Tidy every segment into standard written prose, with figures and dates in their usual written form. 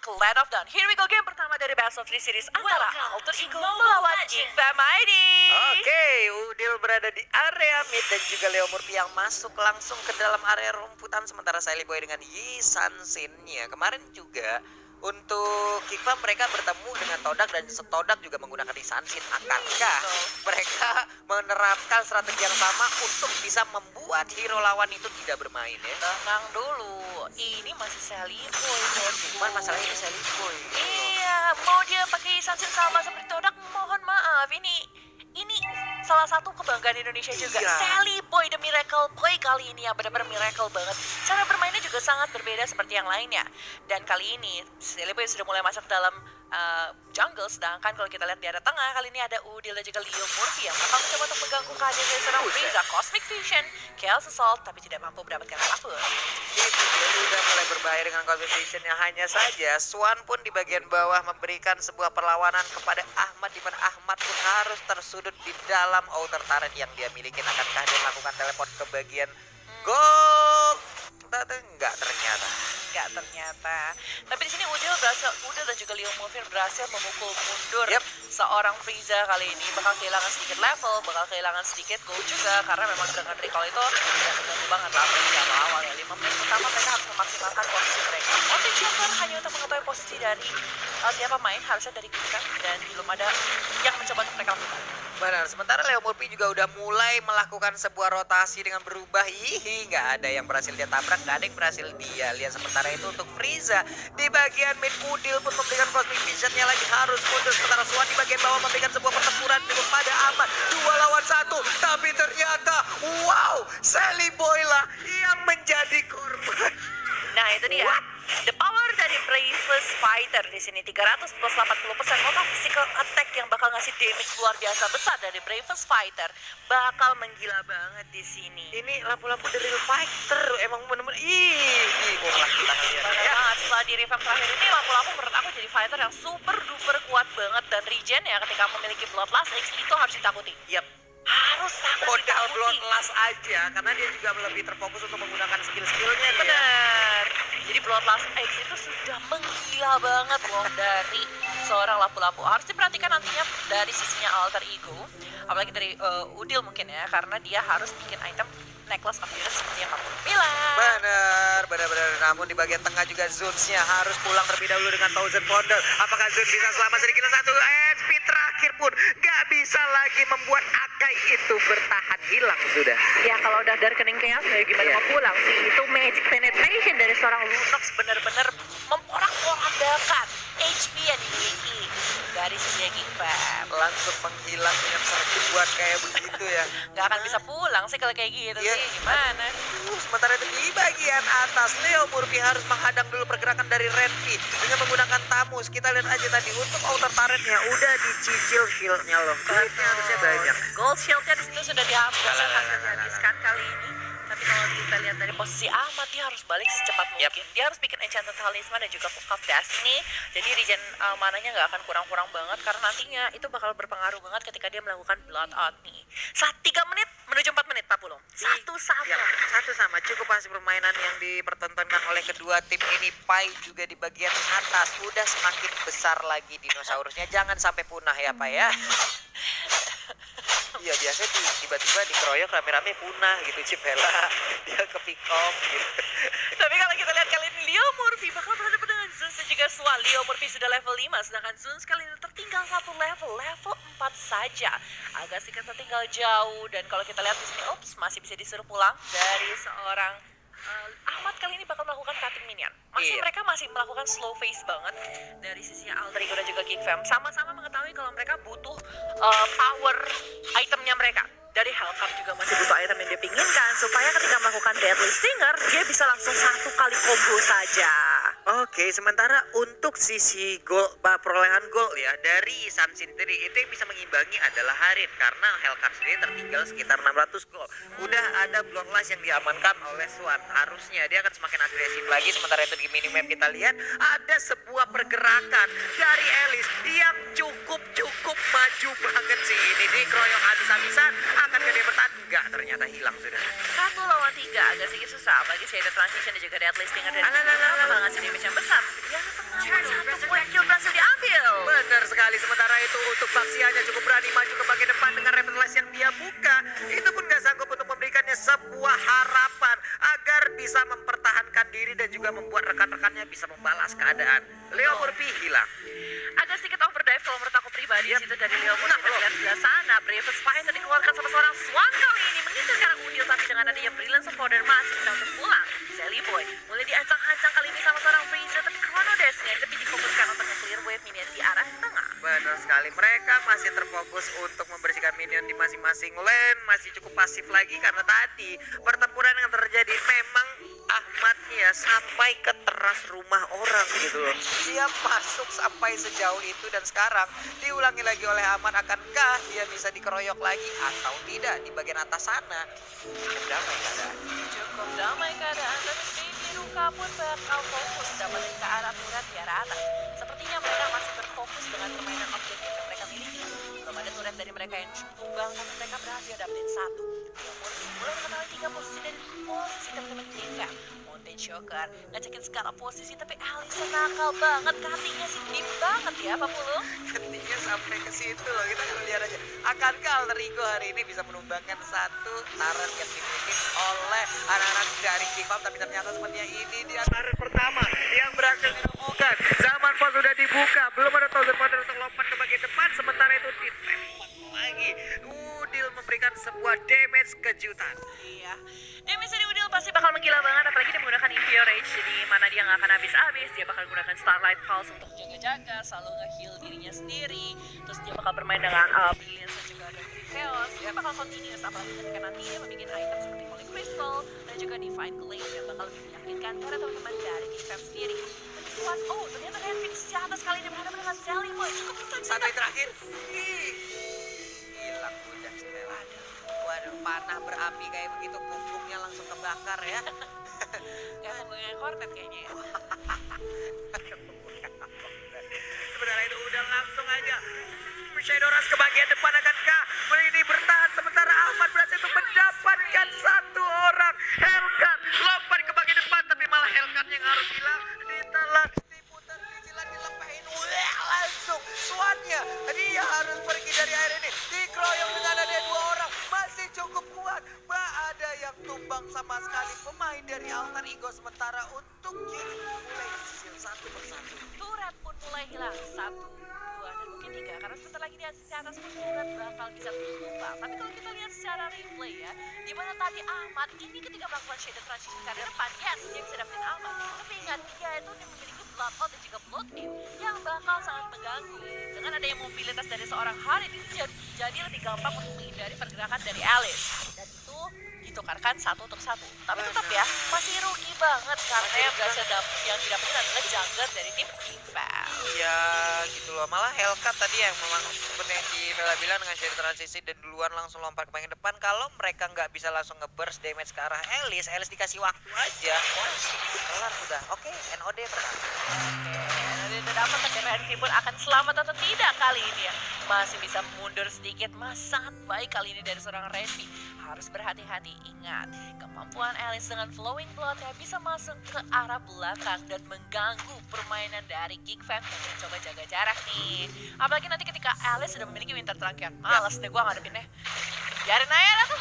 Clan of Dawn. Here we go, game pertama dari Best of 3 series antara Welcome Alter to Ego Mobile melawan Legends. Geek Fam ID. Oke, Udil berada di area mid dan juga Leo Murphy yang masuk langsung ke dalam area rumputan sementara Silly Boy dengan Yi Sansin ya. Kemarin juga untuk Kikva mereka bertemu dengan Todak dan Todak juga menggunakan Yi Sansin. Akankah mereka menerapkan strategi yang sama untuk bisa membuat hero lawan itu tidak bermain ya? Tenang dulu, ini masih Sally Boy. Cuman masalahnya ini Silly Boy. Iya, mau dia pakai Sansin sama seperti Todak, mohon maaf. Ini salah satu kebanggaan Indonesia juga. Iya. Sally Boy, the Miracle Boy kali ini ya benar-benar miracle banget. Cara bermainnya juga sangat berbeda seperti yang lainnya. Dan kali ini Sally Boy sudah mulai masuk dalam jungle, sedangkan kalau kita lihat di area tengah kali ini ada Udil dan juga Leo Murphy yang bakal mencoba untuk mengganggu kehadiran dari seorang Frieza, Cosmic Fusion, Chaos Assault, tapi tidak mampu mendapatkan apapun. Itu dia udah mulai berbahaya dengan Cosmic Vision yang hanya saja Swan pun di bagian bawah memberikan sebuah perlawanan kepada Ahmad di mana Ahmad pun harus tersudut di dalam outer turret yang dia miliki. Akankah dia melakukan teleport ke bagian gold? Enggak ternyata. Tapi di sini Udil dan juga Leo Murphy berhasil memukul mundur Yep. seorang Frieza kali ini. Bakal kehilangan sedikit level, bakal kehilangan sedikit gold juga karena memang dengan recall itu tidak mengganggu banget lah di awal ya. 5 menit pertama mereka harus memaksimalkan posisi mereka. Motif Joker hanya untuk mengetahui posisi dari tiap pemain harusnya dari kita dan belum ada yang mencoba untuk mereka lakukan. Benar, sementara Leo Murphy juga udah mulai melakukan sebuah rotasi dengan berubah. Nggak ada yang berhasil dia tabrak, nggak ada yang berhasil dia lihat. Sementara itu untuk Frieza di bagian mid, Udil pun memberikan Cosmic Vision-nya lagi harus mundur. Sementara Swan di bagian bawah memberikan sebuah pertempuran kepada Ahmad. 2 lawan 1, tapi ternyata wow, Sally Boy lah yang menjadi korban. Nah itu dia. The power dari Braveless Fighter di sini 300 plus 80% total physical attack yang bakal ngasih damage luar biasa besar dari Braveless Fighter bakal menggila banget di sini. Ini lampu-lampu dari Real Fighter emang bener-bener mutlak kita ngeliat Benar ya. banget, setelah di revamp terakhir ini lampu-lampu menurut aku jadi fighter yang super duper kuat banget dan regen ya ketika memiliki Bloodlust X itu harus ditakuti. Yap. Harus sangat Modal ditakuti. Bloodlust aja karena dia juga lebih terfokus untuk menggunakan skill-skillnya dia. Benar. Jadi Bloodlust X itu sudah menggila banget loh dari seorang lampu-lampu. Harus diperhatikan nantinya dari sisinya Alter Ego, apalagi dari Udil mungkin ya, karena dia harus bikin item Necklace of Endurance seperti yang kamu bilang. Benar. Namun di bagian tengah juga Zuns-nya harus pulang terlebih dahulu dengan Thousand Pounder. Apakah Zuns bisa selamat sedikit satu? Speed terakhir pun gak bisa lagi membuat Akai itu bertahan, hilang sudah. Ya kalau udah dari kening chaos ya gimana Iya. mau pulang sih. Itu magic penetration dari seorang Lunox benar-benar memporak-porandakan HP yang dimiliki dari sisi Geek Fam. Langsung menghilang dengan serbu buat kayak begitu ya. Gak akan bisa pulang sih kalau kayak gitu Iya. sih. Gimana? Sementara itu di bagian atas Leo Murphy harus menghadang dulu pergerakan dari Renpi dengan menggunakan Tamus. Kita lihat aja tadi untuk outer turretnya udah dicicil shieldnya loh. Duitnya harusnya banyak. Gold shieldnya di situ sudah dihapus, Lah, lah, lah, akan lah, lah, dihabiskan kali ini. Tapi kalau kita lihat dari posisi Ahmad, dia harus balik secepat mungkin. Dia harus bikin Enchanted Talisman dan juga Book of Destiny. Jadi regen mananya nggak akan kurang-kurang banget karena nantinya itu bakal berpengaruh banget ketika dia melakukan Blood Out nih. 3 menit menuju 4 menit, Pak Pulung. Satu sama. Ya, satu sama. Cukup hasil permainan yang dipertontonkan oleh kedua tim ini. Pai juga di bagian atas udah semakin besar lagi dinosaurusnya. Jangan sampai punah ya Pak ya. Iya biasanya tiba-tiba dikeroyok rame-rame punah gitu Cipela. Dia ke pick off gitu. Tapi kalau kita lihat kali ini Leo Murphy bakal berhadapan dengan Zuns dan juga Swan. Leo Murphy sudah level 5 sedangkan Zuns kali ini tertinggal 1 level 4 saja. Agak sedikit tertinggal jauh dan kalau kita lihat di sini masih bisa disuruh pulang dari seorang Ahmad kali ini bakal melakukan cutting minion. Iya. Mereka masih melakukan slow face banget dari sisi Alter Ego dan juga Geek Fam. Sama-sama mengetahui kalau mereka butuh power itemnya mereka. Dari Hellcat juga masih butuh item yang dia pinginkan supaya ketika melakukan Deadly Stinger dia bisa langsung 1 kali combo saja. Oke, sementara untuk sisi gol, perolehan gol ya dari Sansin sendiri itu yang bisa mengimbangi adalah Harin karena Hellcat sendiri tertinggal sekitar 600 gol. Udah ada Bloodlust yang diamankan oleh Swan. Harusnya dia akan semakin agresif lagi. Sementara itu di minimap kita lihat ada sebuah pergerakan dari Alice yang cukup maju banget sih. Ini dikeroyok habis-habisan. Akankah dia bertahan? Enggak, ternyata hilang sudah. 1 lawan 3 agak sedikit susah. Apalagi saya ada transition dan juga Deadly Stinger dari Alah. bakal ngasih damage yang besar. Yang tengah itu untuk Baxianya cukup berani maju ke bagian depan dengan Relentless yang dia buka. Itu pun gak sanggup untuk memberikannya sebuah harapan agar bisa mempertahankan diri dan juga membuat rekan-rekannya bisa membalas keadaan. Leo Murphy hilang. Agak sedikit overdrive kalau menurut aku pribadi situ dari Leo Murphy. Tapi lihat sebelah sana, Bravest Fighter dikeluarkan sama seorang Swan kali ini mengincar ke arah Udil, tapi dengan adanya Brilliance of Powder masih bisa untuk pulang. Sally Boy mulai diancang-ancang kali ini sama seorang Freezer, tapi Chrono Dash-nya lebih difokuskan untuk nge-clear wave minion di arah tengah. Benar sekali, mereka masih terfokus untuk membersihkan minion di masing-masing lane, masih cukup pasif lagi karena tadi pertempuran yang terjadi memang Ahmad ya sampai ke teras rumah orang gitu loh. Dia masuk sampai sejauh itu dan sekarang diulangi lagi oleh Ahmad, akankah dia bisa dikeroyok lagi atau tidak di bagian atas sana? Cukup damai keadaan. Cukup damai keadaan, tapi Baby Ruka pun bakal fokus dapat ke arah turret di arah atas. Sepertinya mereka masih berfokus dengan permainan objektif yang mereka miliki. Belum ada turret dari mereka yang tumbang, tapi mereka berhasil dapetin satu. Mulai mengetahui 3 posisi dari posisi teman-teman Jinka. Mountain Shocker ngecekin skala posisi, tapi Alisa nakal banget, cuttingnya sih deep banget ya Pak Pulung. Ketingnya sampai ke situ loh, kita lihat aja. Akankah Alter Ego hari ini bisa menumbangkan satu turret yang dimiliki oleh anak-anak dari K-pop, tapi ternyata sepertinya ini dia turret pertama yang berhasil ditemukan. Zaman Fall sudah dibuka, belum ada Thousand Wonder untuk lompat ke bagian depan, sementara itu ditembak lagi. Udil memberikan sebuah damage kejutan. Iya, damage dari Udil pasti bakal menggila banget, apalagi dia menggunakan Impure Rage, jadi mana dia nggak akan habis-habis. Dia bakal menggunakan Starlight Pulse untuk jaga-jaga, selalu nge-heal dirinya sendiri. Terus dia bakal bermain dengan Brilliance dan juga dengan Chaos. Dia bakal continuous, apalagi ketika nanti dia membuat item seperti Holy Crystal dan juga Divine Glaive yang bakal lebih meyakinkan karena teman-teman dari K-pop sendiri. Oh, ternyata Ryan Phoenix di atas kali ini berhadapan dengan Sally Boy. Cukup bisa Satu yang terakhir. Hilang udah Stella. Waduh, panah berapi kayak begitu, punggungnya langsung kebakar ya. Kayak punggungnya Hornet kayaknya ya. Sebenarnya itu udah langsung aja. Shadow Rush ke bagian depan, akankah ini bertahan sementara Ahmad berhasil untuk mendapatkan satu orang. Hellcat lompat ke bagian depan, tapi malah Hellcat yang harus hilang. Ditelan, diputar, dicilat, dilepahin. Wah, langsung Swannya dia harus pergi dari air ini. Dikeroyok dengan ada 2 orang, masih cukup kuat. Ada yang tumbang sama sekali pemain dari Alter Ego, sementara untuk King mulai disil satu persatu. Turret pun mulai hilang, 1, 2, dan mungkin 3, karena sebentar lagi di atas pun turret bakal bisa tumbang. Tapi kalau kita lihat secara replay ya, di mana tadi Ahmad ini ketika melakukan shaded transition ke depan, yes dia bisa dapetin Ahmad, tapi ingat dia itu memiliki Bloodlord dan juga Blooddew yang bakal sangat mengganggu. Dengan adanya mobilitas dari seorang Harit itu jadi lebih gampang untuk menghindari pergerakan dari Alice, dan itu ditukarkan 1 untuk 1. Tapi tetap ya masih rugi banget karena yang berhasil yang didapetin adalah jungler dari tim K-pop. Iya gitu loh, malah Hellcat tadi yang memang seperti yang di Bella bilang dengan share transisi dan duluan langsung lompat ke bagian depan. Kalau mereka nggak bisa langsung nge-burst damage ke arah Alice dikasih waktu aja. Wah, kelar sudah. Oke, NOD menang. Oke, udah dapat, tapi Renki pun akan selamat atau tidak kali ini ya. Masih bisa mundur sedikit, sangat baik kali ini dari seorang Renki. Harus berhati-hati, ingat kemampuan Alice dengan flowing blood yang bisa masuk ke arah belakang dan mengganggu permainan dari Geekfam yang mencoba jaga jarak nih. Apalagi nanti ketika Alice sudah memiliki Winter Trunkion, males deh gua ngadepinnya. Biarin aja dah tuh,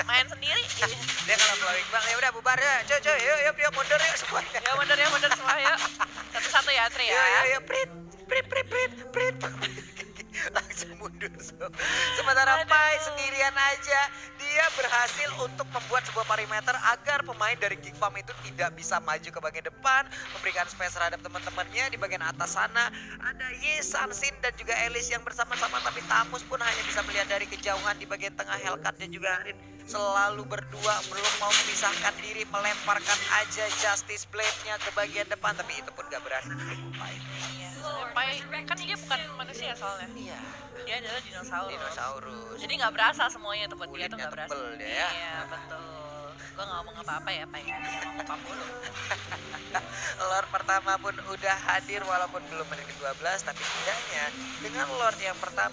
main sendiri. Dia kalau flowing bang, ya udah bubar ya, coy, yuk mundur yuk semuanya. Ya mundur semua yuk. Satu-satu ya Tri ya. Yuk, prit. Langsung mundur. Sementara Pai sendirian aja, dia berhasil untuk membuat sebuah perimeter agar pemain dari Geek Farm itu tidak bisa maju ke bagian depan, memberikan space terhadap teman-temannya. Di bagian atas sana ada Sansin dan juga Alice yang bersama-sama, tapi Tamus pun hanya bisa melihat dari kejauhan. Di bagian tengah Hellcat dan juga Arin selalu berdua, belum mau memisahkan diri, melemparkan aja Justice Blade-nya ke bagian depan, tapi itu pun gak berhasil. Pai kan dia bukan manusia soalnya. Iya. Dia adalah dinosaurus. Jadi nggak berasa semuanya tuh buat dia tuh nggak berasa. Tebel dia ya. Iya betul. Gue nggak ngomong apa-apa ya Pai. Ngomong apa mulu. Lord pertama pun udah hadir walaupun belum menit ke-12, tapi setidaknya dengan Lord yang pertama